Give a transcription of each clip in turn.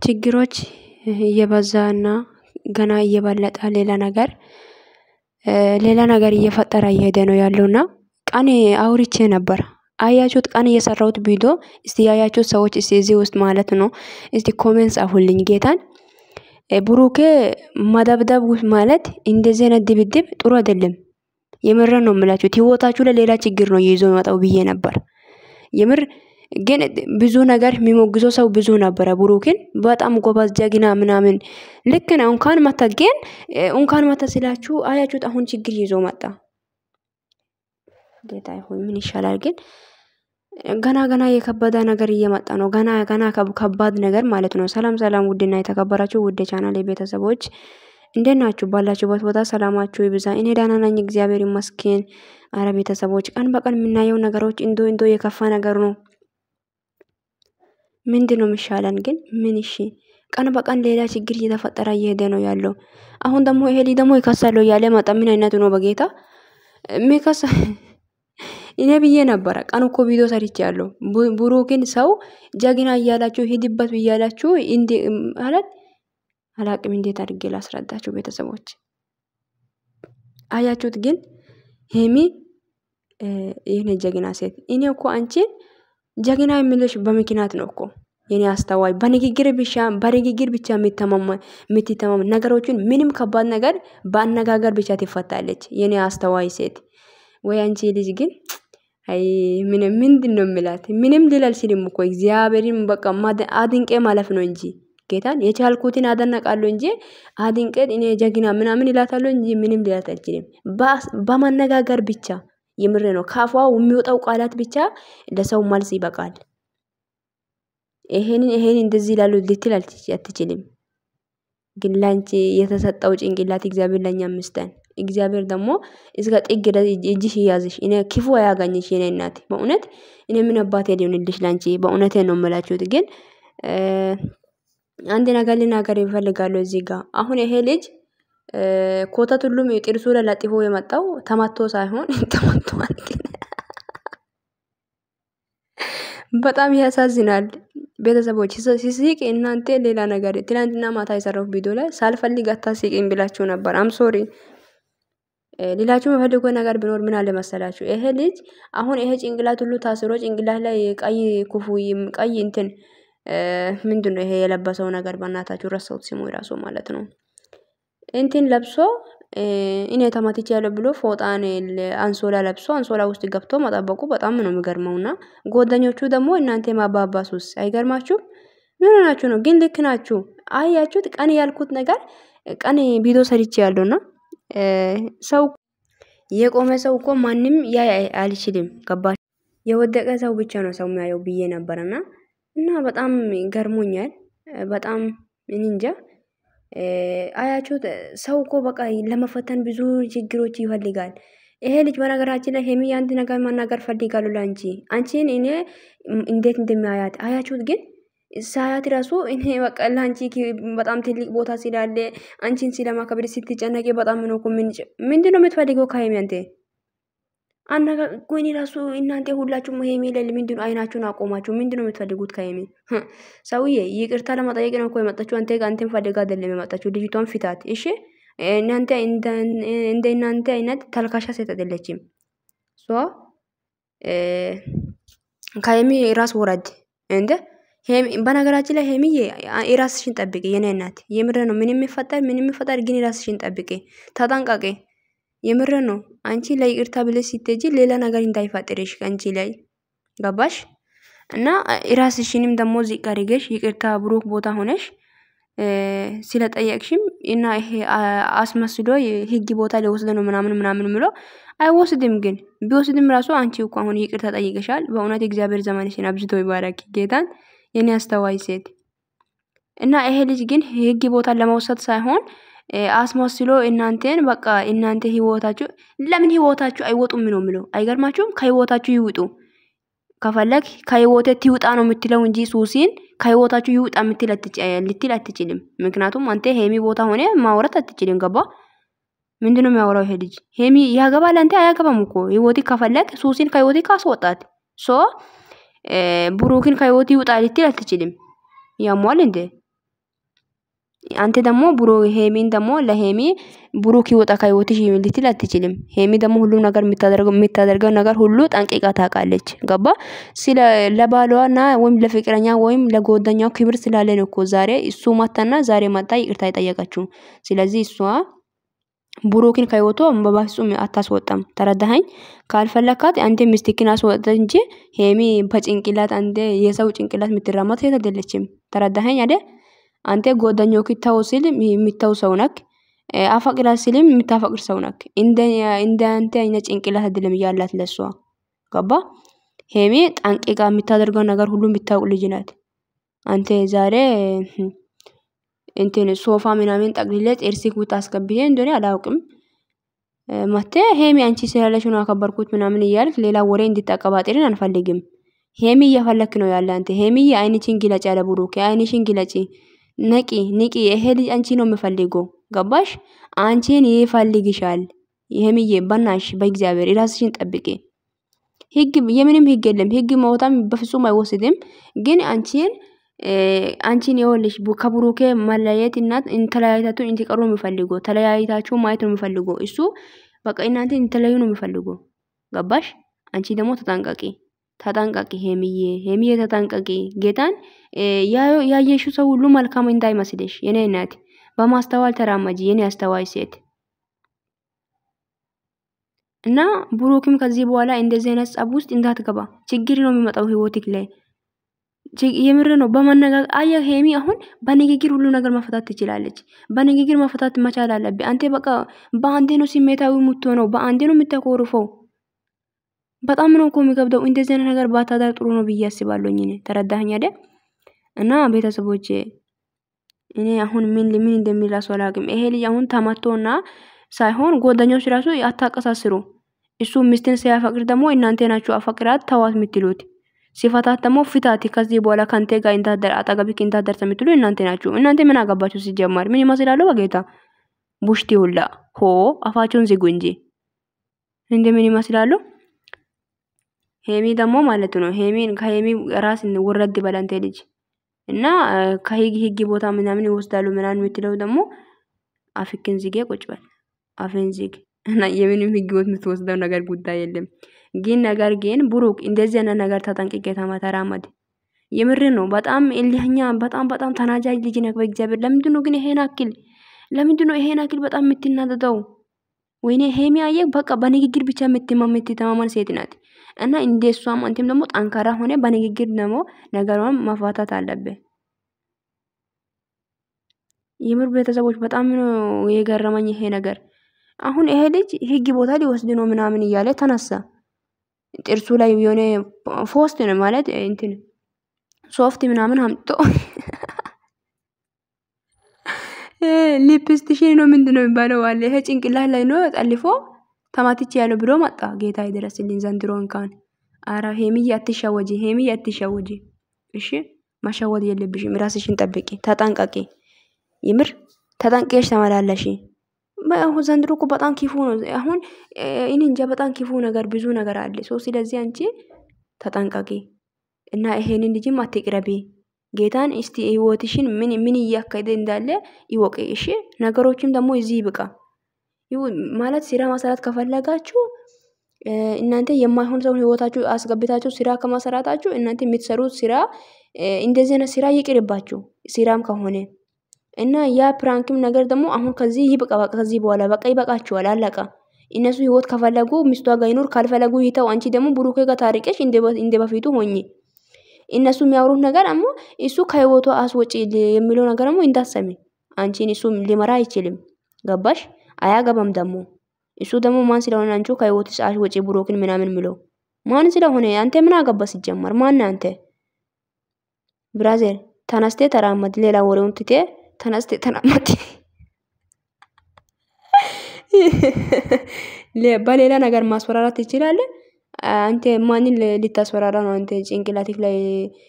ችግሮች እየበዛና ገና እየበለጠ ሌላ ነገር እየፈጠረ እየሄደ ነው ያለውና ቀን አውርቼ ነበር። አያችሁት? ቀን እየሰራሁት ቪዲዮ እስቲ ያያችሁት ሰዎች እስቲ እዚህ ውስጥ ማለት ነው እስቲ ኮሜንት ጻፉልኝ። ጌታን ብሩኬ ማደብደብ ማለት እንደዚህ አይነት ድብድብ ጥሩ አይደለም። የምር ነው የምላችሁ። ህይወታችሁ ላይ ሌላ ችግር ነው ይዞ የመጣው ብዬ ነበር። የምር ግን ብዙ ነገር የሚሞግዘው ሰው ብዙ ነበረ። ብሩክን በጣም ጎበዝ ጀግና ምናምን ልክ ነው። እንኳን መታ ስላችሁ አያችሁት? አሁን ችግር ይዞ መጣ። ጌታ ሆይ ምን ይሻላል? ግን ገና የከበደ ነገር እየመጣ ነው። ገና ከባድ ነገር ማለት ነው። ሰላም ውድና የተከበራችሁ ውድ ቻናል ቤተሰቦች እንዴት ናችሁ? ባላችሁበት ቦታ ሰላማችሁ ይብዛ። እኔ ደህና ነኝ እግዚአብሔር ይመስገን። አረ ቤተሰቦች ቀን በቀን የምናየው ነገሮች እንዶ የከፋ ነገር ነው። ምንድነው የሚሻለን ግን? ምን እሺ ቀን በቀን ሌላ ችግር እየተፈጠረ እየሄደ ነው ያለው። አሁን ደግሞ ይሄ ልጅ ደግሞ ይከሳል ያለ መጣ። ምን አይነት ነው በጌታ የሚከሳ? እኔ ብዬ ነበር ቀን እኮ ቪዲዮ ሰርቻለሁ። ብሩክን ሰው ጀግና እያላችሁ ሂድበት ብያላችሁ እንዴ ማለት አላቅም። እንዴት አድርጌ ላስረዳችሁ ቤተሰቦች? አያችሁት? ግን ሄሚ የኔ ጀግና ሴት፣ እኔ እኮ አንቺን ጀግና የሚልሽ በምክንያት ነው እኮ የኔ አስተዋይ። በንግግር ብቻ የምትተማመን ነገሮችን ምንም ከባድ ነገር በአነጋገር ብቻ ትፈታለች የኔ አስተዋይ ሴት። ወይ አንቺ ልጅ ግን አይ ምንድነው የምላት? ምንም ልል አልችልም እኮ እግዚአብሔርን በቃ አድንቄ ማለፍ ነው እንጂ ጌታን የቻልኩትን አደነቃለሁ እንጂ አድንቄ እኔ ጀግና ምናምን ይላታለሁ እንጂ ምንም ልላት አልችልም። በማነጋገር ብቻ የምር ነው ካፏ የሚወጣው ቃላት ብቻ ለሰው መልስ ይበቃል። ይሄን እንደዚህ ላሉ ልትል አትችልም። ግን ላንቺ የተሰጠው ጭንቅላት እግዚአብሔር ለኛ መስጠን። እግዚአብሔር ደግሞ እስከ ጥግ እጅሽ ይያዝሽ። እኔ ክፉ ያጋኝሽ የኔ እናት። በእውነት እኔ ምን አባቴ ሊሆንልሽ ላንቺ በእውነቴ ነው የምላችሁት። ግን አንድ ነገር ልናገር ይፈልጋለሁ እዚህ ጋር። አሁን ይሄ ልጅ ኮተት ሁሉም ጥርሱ ላይ ለጥፎ የመጣው ተመቶ ሳይሆን ተመቷል። በጣም ያሳዝናል ቤተሰቦች። ሲሲቅ እናንተ ሌላ ነገር ትላንትና ማታ የሰራው ቪዲዮ ላይ ሳልፈልግ አታስቂኝ ብላችሁ ነበር። አም ሶሪ ሌላችሁ የምፈልገው ነገር ቢኖር ምን አለ መሰላችሁ? ይሄ ልጅ አሁን ይሄ ጭንቅላት ሁሉ ታስሮ ጭንቅላት ላይ ቀይ እንትን ምንድነው ይሄ የለበሰው ነገር? በእናታችሁ ረሳሁት ስሙ ራሱ ማለት ነው። እንትን ለብሶ እኔ ተማትቻለሁ ብሎ ፎጣን አንሶላ ለብሶ አንሶላ ውስጥ ገብቶ መጠበቁ በጣም ነው የሚገርመውና ጓደኞቹ ደግሞ እናንተ ማባባሱስ አይገርማችሁ? ምን ሆናችሁ ነው? ግን ልክ ናችሁ። አያችሁት? ቀን ያልኩት ነገር ቀን ቪዲዮ ሰርቻለሁና ሰው የቆመ ሰው እኮ ማንም ያይ አልችልም። ገባችሁ? የወደቀ ሰው ብቻ ነው ሰው የሚያየው ብዬ ነበርና እና በጣም ገርሞኛል። በጣም እንጃ። አያችሁት? ሰው እኮ በቃ ለመፈተን ብዙ ችግሮች ይፈልጋል። ይሄ ልጅ በነገራችን ላይ ሄሚ አንድ ነገር ማናገር ፈልጋለሁ ላንቺ። አንቺን እኔ እንዴት እንደሚያያት አያችሁት? ግን ሳያት ራሱ እኔ በቃ ላንቺ በጣም ትልቅ ቦታ ስላለ አንቺን ስለማከብር ስትጨነቂ በጣም ነው እኮ ምንድነው የምትፈልገው ከሄሚ አንተ? አነጋጎኒ ራሱ እናንተ ሁላችሁም ሄሚ ላይ ምንድነው አይናችሁን አቆማችሁ? ምንድነው የምትፈልጉት ከሄሚ? ሰውዬ ይቅርታ ለማጠየቅ ነው እኮ የመጣችሁ። አንተን ፈልጋ አይደለም የመጣችሁ። ልጅቷን ፍታት እሺ። እናንተ እናንተ አይነት ተልካሻ ሴት አይደለችም። ከሄሚ ራስ ወራድ እንደ በነገራችን ላይ ሄሚዬ ራስሽን ጠብቂ የኔ እናት። የምር ነው። ምንም ይፈጠር ግን ራስሽን ጠብቂ፣ ተጠንቀቂ። የምር ነው። አንቺ ላይ ይቅርታ ብለሽ ስትሄጂ ሌላ ነገር እንዳይፈጠርሽ አንቺ ላይ ገባሽ? እና ራስሽንም ደግሞ ዝቅ አድርገሽ ይቅርታ ብሩክ ቦታ ሆነሽ ስለጠየቅሽም እና ይሄ አስመስሎ ህግ ቦታ ሊወስድ ነው ምናምን ብሎ አይወስድም። ግን ቢወስድም ራሱ አንቺ እኮ አሁን ይቅርታ ጠይቀሻል። በእውነት እግዚአብሔር ዘመንሽን አብዝቶ ይባረክ ጌታን የኔ አስተዋይ ሴት። እና ይሄ ልጅ ግን ህግ ቦታ ለመውሰድ ሳይሆን አስመስሎ እናንተን በቃ እናንተ ህይወታችሁ ለምን ህይወታችሁ አይወጡም ነው የሚለው። አይገርማችሁም? ከህይወታችሁ ይውጡ። ከፈለክ ከህይወቴ ትውጣ ነው የምትለው እንጂ ሱሲን ከህይወታችሁ ይውጣ ልትል አትችልም። ምክንያቱም አንተ ሄሚ ቦታ ሆነ ማውራት አትችልም። ገባ? ምንድነው የሚያወራው ይሄ ልጅ? ሄሚ ያገባል፣ አንተ አያገባም እኮ። ህይወት ከፈለክ ሱሲን ከህይወት ካስወጣት ብሩክን ከህይወት ይውጣ ልትል አትችልም። ያሟል እንዴ? አንተ ደግሞ ብሩ ሄሚን ደግሞ ለሄሚ ብሩክ ይወጣ ከህይወትሽ ልትል አትችልም። ሄሚ ደግሞ ሁሉ ነገር የምታደርገው ነገር ሁሉ ጠንቅቃ ታውቃለች። ገባ? ስለ ለባሏና ወይም ለፍቅረኛ ወይም ለጓደኛው ክብር ስላለ ነው እኮ ዛሬ እሱ መጣና ዛሬ መጣ ይቅርታ የጠየቀችው። ስለዚህ እሷ ብሩክን ከህይወቷ በፍጹም አታስወጣም። ተረዳኸኝ? ካልፈለካት አንተ ሚስቲክን አስወጣ እንጂ ሄሚ በጭንቅላት አንተ የሰው ጭንቅላት የምትራመድ ሴት አይደለችም። ተረዳኸኝ አይደል? አንተ ጓደኞክ ተው ሲል የሚተው ሰው ነክ፣ አፈቅራ ሲልም የምታፈቅር ሰው ነክ። እንደ አንተ አይነት ጭንቅላት አይደለም ያላት ለሷ። ገባ? ሄሚ ጠንቅቃ የምታደርገው ነገር ሁሉ የምታውቅ ልጅ ናት። አንተ ዛሬ እንትን ሶፋ ምናምን ጠቅልለህ ኤርሲክ ብታስገብዬ እንደሆነ አላውቅም። መተ ሄሚ አንቺ ስላለሽ ነው አከበርኩት ምናምን እያልክ ሌላ ወሬ እንድታቀባጥርን አንፈልግም። ሄሚ እየፈለክ ነው ያለ አንተ። ሄሚ አይንሽን ግለጭ ያለ ብሩክ አይንሽን ግለጪ። ነቂ ንቂ። ይሄ ልጅ አንቺ ነው የምፈልገው። ገባሽ? አንቺን ይፈልግሻል። ሄሚዬ በናሽ በእግዚአብሔር ራስሽን ጠብቂ። ህግ የምንም ህግ የለም። ህግ ማውጣም በፍጹም አይወስድም። ግን አንቺን ይወልሽ ከብሩኬ መለየት እና ተለያይታችሁ እንዲቀሩ ነው የሚፈልገው። ተለያይታችሁ ማየት ነው የሚፈልገው እሱ። በቃ እናንተ እንተለዩ ነው የሚፈልገው። ገባሽ? አንቺ ደግሞ ተጠንቀቂ። ተጠንቀቂ ሄሚዬ ተጠንቀቂ። ጌታን ያየሽው ሰው ሁሉ መልካም እንዳይመስልሽ የኔ እናት። በማስተዋል ተራመጂ የኔ አስተዋይ ሴት። እና ብሩክም ከዚህ በኋላ እንደዚህ አይነት ጸብ ውስጥ እንዳትገባ። ችግር ነው የሚመጣው ህይወትክ ላይ። የምር ነው በመነጋገር አያ ሄሚ አሁን በንግግር ሁሉ ነገር መፈታት ትችላለች። በንግግር መፈታት መቻል አለብህ አንተ። በቃ በአንዴ ነው ስሜታዊ የምትሆነው፣ በአንዴ ነው የምትኮርፈው። በጣም ነው እኮ የሚከብደው። እንደዚህ አይነት ነገር ባታደር ጥሩ ነው ብዬ አስባለሁኝ እኔ። ተረዳኸኝ አይደል? እና ቤተሰቦቼ እኔ አሁን ምን እንደሚል አላውቅም። ይሄ ልጅ አሁን ተመቶና ሳይሆን ጓደኞች ራሱ አታቀሳስሩ። እሱ ሚስትን ሲያፈቅር ደግሞ እናንተ ናችሁ አፈቅራት ተዋት የምትሉት። ሲፈታት ደግሞ ፍታት። ከዚህ በኋላ ካንተ ጋር እንዳደር አጠገብክ እንዳደርስ የምትሉ እናንተ ናችሁ። እናንተ ምን አገባችሁ ሲጀመር? ምን ይመስላሉ በጌታ ቡሽቲ ሁላ ሆ አፋቸውን ዝጉ እንጂ እንደምን ይመስላሉ? ሄሚ ደግሞ ማለት ነው ከሄሚ ራስ ወረድ በላንተ ልጅ እና ከህግ ቦታ ምናምን ይወስዳሉ ምናምን የምትለው ደግሞ አፍክን ዝጌ ቁጭ በል። አፍን ዝግ እና የምንም ህግ ወት የምትወስደው ነገር ጉዳይ የለም። ነገር ግን ብሩክ እንደዚህ አይነት ነገር ተጠንቅቄ ተራመድ። የምር ነው። በጣም እልህኛ በጣም ተናጃጅ ልጅ ነህ በእግዚአብሔር። ለምንድነው ግን ይሄን አክል በጣም የምትናደደው? ወይኔ ሄሚ አየህ በቃ በንግግር ብቻ የምትተማመን ሴት ናት። እና እንደሷም አንተም ደግሞ ጠንካራ ሆነ በንግግር ደግሞ ነገሩን መፋታት አለብህ። የምር ቤተሰቦች በጣም ነው የገረመኝ ይሄ ነገር። አሁን ይሄ ልጅ ህግ ቦታ ሊወስድ ነው ምናምን እያለ ተነሳ። ጥርሱ ላይ የሆነ ፎስት ነው ማለት እንትን ሶፍት ምናምን አምጥቶ ሊፕስቲሽን ነው ምንድነው የሚባለው አለ። ይሄ ጭንቅላት ላይ ነው ጠልፎ ተማትቼ ያለው ብሎ መጣ። ጌታ ይድረስልኝ ዘንድሮ እንኳን። አራ ሄሚዬ አትሸወጂ። እሺ ማሸወድ የለብሽም። ራስሽን ጠብቂ፣ ተጠንቀቂ። ይምር ተጠንቀሽ ተመላለሺ። አሁን ዘንድሮ እኮ በጣም ክፉ ነው። አሁን እኔ እንጃ በጣም ክፉ ነገር ብዙ ነገር አለ። ስለዚህ አንቺ ተጠንቀቂ እና ይሄንን ልጅም አትቅረቢ። ጌታን እስቲ ህይወትሽን ምን እያካሄደ እንዳለ ይወቂ። እሺ ነገሮችም ደግሞ እዚህ ይብቃ። ማለት ስራ ማሰራት ከፈለጋችሁ እናንተ የማይሆን ሰው ህይወታችሁ አስገብታችሁ ስራ ከማሰራታችሁ እናንተ የምትሰሩት ስራ እንደዚህ አይነት ስራ ይቅርባችሁ። ስራም ከሆነ እና ያ ፕራንክም ነገር ደግሞ አሁን ከዚህ ይብቃ። በቃ ከዚህ በኋላ በቃ ይበቃችኋል። አለቃ። እነሱ ህይወት ከፈለጉ ሚስቷ ጋር ይኖር፣ ካልፈለጉ ይተው። አንቺ ደግሞ ብሩኬ ጋር ታርቀሽ እንደ በፊቱ ሆኚ። እነሱ የሚያወሩት ነገር አሞ እሱ ከህይወቱ አስወጪ የሚለው ነገር ደግሞ እንዳሰሚ። አንቺን እሱ ሊመራ አይችልም። ገባሽ? አያገባም ደግሞ እሱ ደግሞ ማን ስለሆነ አንቺ ከህይወትሽ አስወጪ ብሩክን ምናምን ምለው ማን ስለሆነ አንተ ምን አገባ ሲጀመር? ማን አንተ? ብራዘር ተነስቴ ተራመድ። ሌላ ወሬውን ትቴ ተነስቴ ተራመድ። በሌላ ነገር ማስፈራራት ትችላለህ። አንተ ማንን ልታስፈራራ ነው? አንተ ጭንቅላትክ ላይ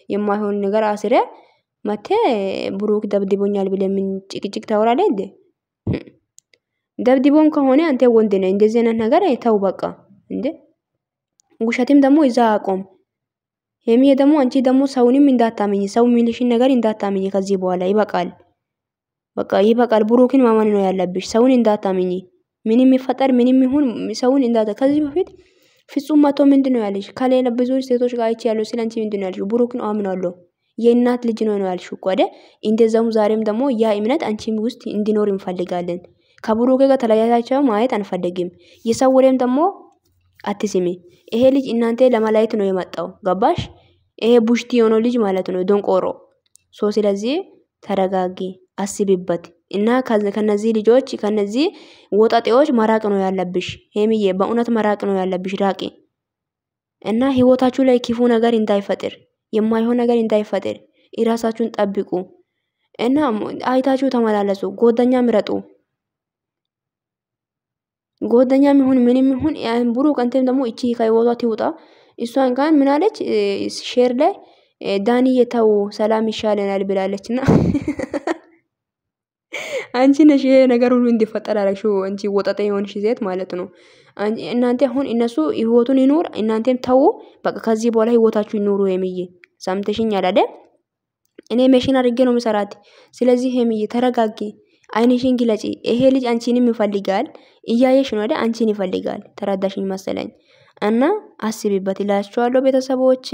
የማይሆን ነገር አስረ መተ ብሩክ ደብድቦኛል ብለህ ምን ጭቅጭቅ ታወራለህ እንዴ? ደብድቦም ከሆነ አንተ ወንድ ነህ። እንደዚህ አይነት ነገር ተው በቃ እንዴ። ውሸትም ደግሞ ይዛ አቆም። ሄሚዬ ደግሞ አንቺ ደግሞ ሰውንም እንዳታመኝ፣ ሰው የሚልሽን ነገር እንዳታመኝ ከዚህ በኋላ ይበቃል። በቃ ይበቃል። ብሩክን ማመን ነው ያለብሽ። ሰውን እንዳታምኚ። ምንም ይፈጠር ምንም ይሁን ሰውን እንዳታ ከዚህ በፊት ፍጹም መቶ ምንድነው ያለሽ? ከሌላ ብዙ ሴቶች ጋር አይቼ ያለው ስለንቺ ምንድነው ያልሽው? ብሩክን አምናለሁ የእናት ልጅ ነው ያልሽው እኮ አይደል? እንደዛውም ዛሬም ደግሞ ያ እምነት አንቺም ውስጥ እንዲኖር እንፈልጋለን። ከብሩክ ጋር ተለያይታችሁ ማየት አንፈልግም። የሰው ወሬም ደግሞ አትስሚ። ይሄ ልጅ እናንተ ለማላየት ነው የመጣው ገባሽ? ይሄ ቡሽቲ የሆነው ልጅ ማለት ነው ደንቆሮ። ስለዚህ ተረጋጊ፣ አስቢበት እና ከነዚህ ልጆች ከነዚህ ወጣጤዎች መራቅ ነው ያለብሽ። ሄሚዬ በእውነት መራቅ ነው ያለብሽ። ራቂ እና ህይወታችሁ ላይ ክፉ ነገር እንዳይፈጥር፣ የማይሆን ነገር እንዳይፈጥር እራሳችሁን ጠብቁ እና አይታችሁ ተመላለሱ። ጎደኛ ምረጡ። ጎደኛም ይሁን ምንም ይሁን ብሩክ አንተም ደግሞ እቺ ከህይወቷ ትውጣ። እሷን ጋር ምን አለች? ሼር ላይ ዳኒ የተው ሰላም ይሻለናል ብላለችና አንቺ ነሽ ይሄ ነገር ሁሉ እንዲፈጠር አረግሽው። አንቺ ወጣጤ የሆንሽ ሴት ማለት ነው። እናንተ አሁን እነሱ ህይወቱን ይኖር እናንተም ተው። በቃ ከዚህ በኋላ ህይወታችሁ ይኖሩ። ሄምዬ ሰምተሽኛል አይደል? እኔ ሜሽን አድርጌ ነው የምሰራት። ስለዚህ ሄምዬ ተረጋጊ፣ አይንሽን ግለጪ። ይሄ ልጅ አንቺንም ይፈልጋል። እያየሽ ነው አይደል? አንቺን ይፈልጋል። ተረዳሽኝ መሰለኝ። እና አስቢበት እላችኋለሁ ቤተሰቦች።